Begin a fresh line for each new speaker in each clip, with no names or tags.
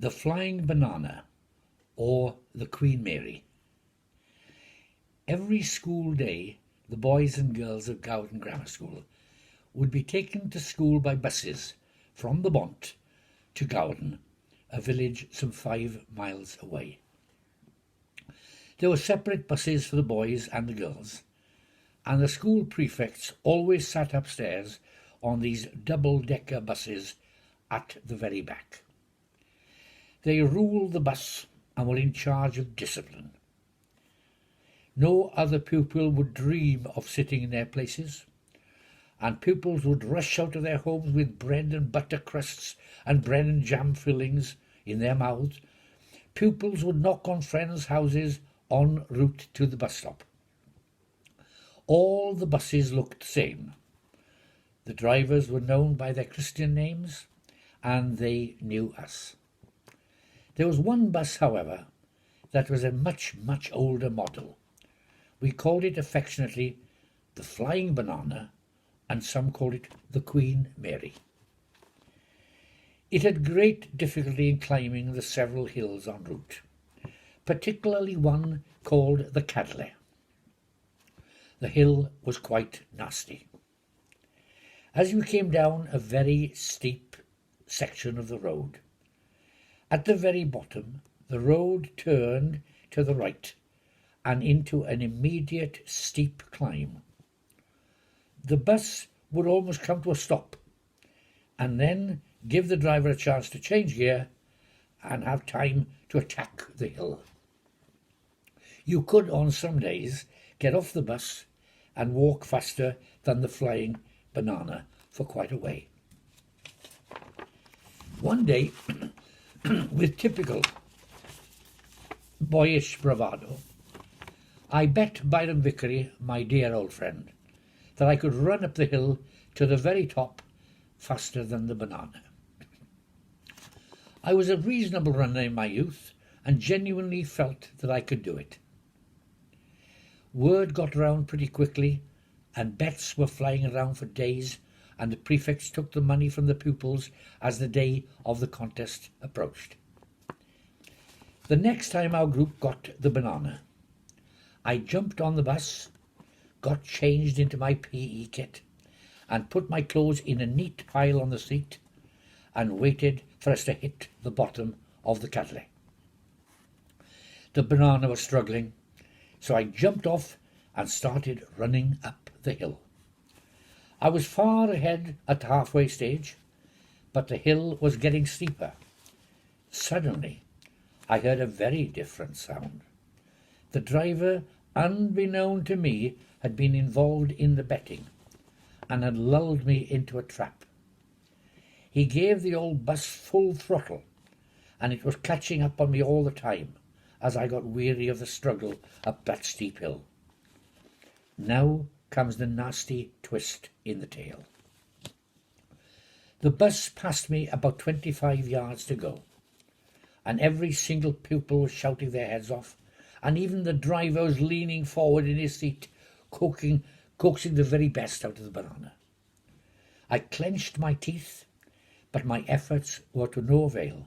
The Flying Banana, or the Queen Mary. Every school day, the boys and girls of Gowden Grammar School would be taken to school by buses from the Bont to Gowden, a village some 5 miles away. There were separate buses for the boys and the girls, and the school prefects always sat upstairs on these double-decker buses at the very back. They ruled the bus and were in charge of discipline. No other pupil would dream of sitting in their places, and pupils would rush out of their homes with bread and butter crusts and bread and jam fillings in their mouths. Pupils would knock on friends' houses en route to the bus stop. All the buses looked the same. The drivers were known by their Christian names, and they knew us. There was one bus, however, that was a much, much older model. We called it affectionately the Flying Banana, and some called it the Queen Mary. It had great difficulty in climbing the several hills en route, particularly one called the Cadley. The hill was quite nasty. As you came down a very steep section of the road, at the very bottom, the road turned to the right and into an immediate steep climb. The bus would almost come to a stop and then give the driver a chance to change gear and have time to attack the hill. You could, on some days, get off the bus and walk faster than the Flying Banana for quite a way. One day, with typical boyish bravado, I bet Byron Vickery, my dear old friend, that I could run up the hill to the very top faster than the banana. I was a reasonable runner in my youth and genuinely felt that I could do it. Word got round pretty quickly, and bets were flying around for days, and the prefects took the money from the pupils as the day of the contest approached. The next time our group got the banana, I jumped on the bus, got changed into my PE kit, and put my clothes in a neat pile on the seat, and waited for us to hit the bottom of the Cadley. The banana was struggling, so I jumped off and started running up the hill. I was far ahead at the halfway stage, but the hill was getting steeper. Suddenly, I heard a very different sound. The driver, unbeknown to me, had been involved in the betting and had lulled me into a trap. He gave the old bus full throttle, and it was catching up on me all the time as I got weary of the struggle up that steep hill. Now comes the nasty twist in the tale. The bus passed me about 25 yards to go, and every single pupil was shouting their heads off, and even the driver was leaning forward in his seat, coaxing the very best out of the banana. I clenched my teeth, but my efforts were to no avail.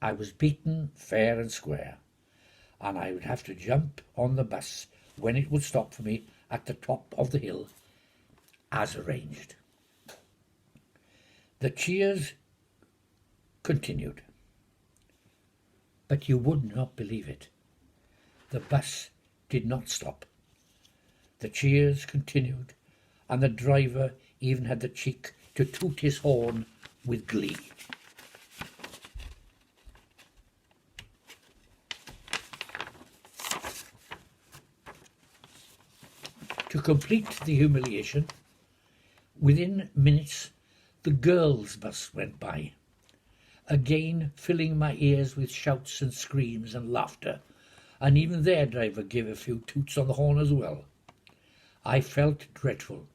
I was beaten fair and square, and I would have to jump on the bus when it would stop for me at the top of the hill, as arranged. The cheers continued, but you would not believe it. The bus did not stop. The cheers continued, and the driver even had the cheek to toot his horn with glee. To complete the humiliation, within minutes the girls' bus went by, again filling my ears with shouts and screams and laughter, and even their driver gave a few toots on the horn as well. I felt dreadful,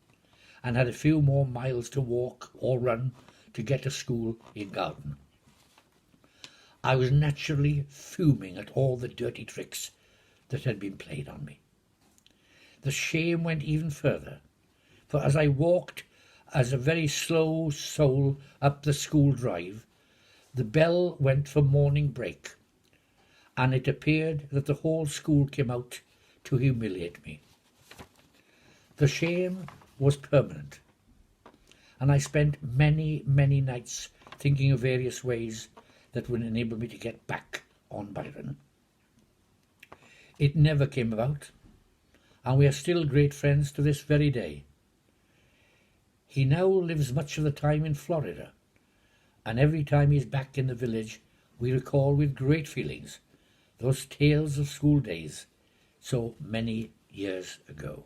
and had a few more miles to walk or run to get to school in Gowden. I was naturally fuming at all the dirty tricks that had been played on me. The shame went even further, for as I walked as a very slow soul up the school drive, the bell went for morning break, and it appeared that the whole school came out to humiliate me. The shame was permanent, and I spent many, many nights thinking of various ways that would enable me to get back on Byron. It never came about, and we are still great friends to this very day. He now lives much of the time in Florida, and every time he's back in the village we recall with great feelings those tales of school days so many years ago.